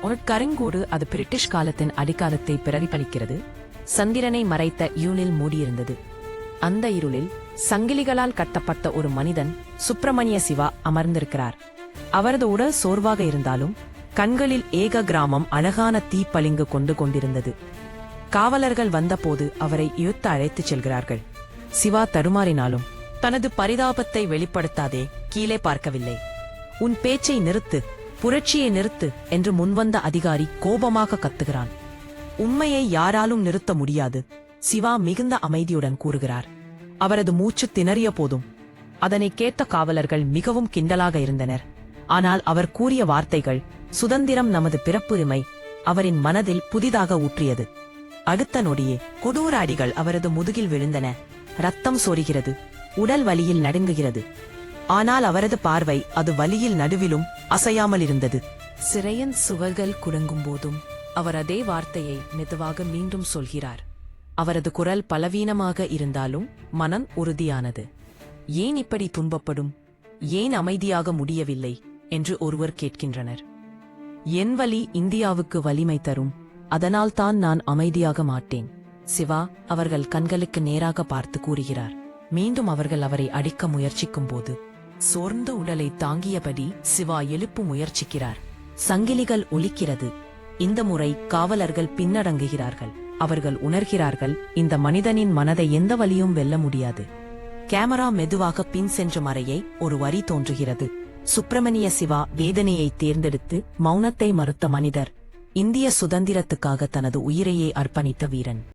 ஒரு கருங்கோடு அது பிரிட்டிஷ் காலத்தின் அடிக்காலத்தை பிரதிபலிக்கிறது. சந்திரனை மறைத்த இருளில் மூடியிருந்தது. அந்த இருளில் சங்கிலிகளால் கட்டப்பட்ட ஒரு மனிதன் சுப்பிரமணிய சிவா அமர்ந்திருக்கிறார். அவரது உடல் சோர்வாக இருந்தாலும் கண்களில் ஏக கிராமம் அழகான தீப்பளிங்கு கொண்டிருந்தது. காவலர்கள் வந்தபோது அவரை இழுத்து அழைத்துச் செல்கிறார்கள். சிவா தடுமாறினாலும் தனது பரிதாபத்தை வெளிப்படுத்தாதே கீழே பார்க்கவில்லை. உன் பேச்சை நிறுத்து, புரட்சியை நிறுத்து என்று முன்வந்த அதிகாரி கோபமாக கத்துகிறான். உண்மையை யாராலும் நிறுத்த முடியாது, சிவா மிகுந்த அமைதியுடன் கூறுகிறார். அவரது மூச்சு திணறிய போதும் அதனை கேட்ட காவலர்கள் மிகவும் கிண்டலாக இருந்தனர். ஆனால் அவர் கூறிய வார்த்தைகள், சுதந்திரம் நமது பிறப்புரிமை, அவரின் மனதில் புதிதாக ஊற்றியது. அடுத்த நொடியே கொடூர அடிகள் அவரது முதுகில் விழுந்தன. ரத்தம் சோறுகிறது, உடல் வலியில் நடுங்குகிறது. ஆனால் அவரது பார்வை அது வலியில் நடுவிலும் அசையாமல் இருந்தது. சிறையின் சுவர்கள் குலுங்கும் போதும் அவர் அதே வார்த்தையை மெதுவாக மீண்டும் சொல்கிறார். அவரது குரல் பலவீனமாக இருந்தாலும் மனம் உறுதியானது. ஏன் இப்படி துன்பப்படும், ஏன் அமைதியாக முடியவில்லை என்று ஒருவர் கேட்கின்றனர். என் வலி இந்தியாவுக்கு வலிமை தரும், அதனால்தான் நான் அமைதியாக மாட்டேன், சிவா அவர்கள் கண்களுக்கு நேராக பார்த்து கூறுகிறார். மீண்டும் அவர்கள் அவரை அடிக்க முயற்சிக்கும் போது சோர்ந்த உடலை தாங்கியபடி சிவா எழுப்பு முயற்சிக்கிறார். சங்கிலிகள் ஒலிக்கிறது. இந்த முறை காவலர்கள் பின்னடங்குகிறார்கள். அவர்கள் உணர்கிறார்கள், இந்த மனிதனின் மனதை எந்த வலியும் வெல்ல முடியாது. கேமரா மெதுவாக பின் சென்ற மறையை ஒரு வரி தோன்றுகிறது. சுப்பிரமணிய சிவா வேதனையை தேர்ந்தெடுத்து மௌனத்தை மறுத்த மனிதர், இந்திய சுதந்திரத்துக்காக தனது உயிரையே அர்ப்பணித்த வீரன்.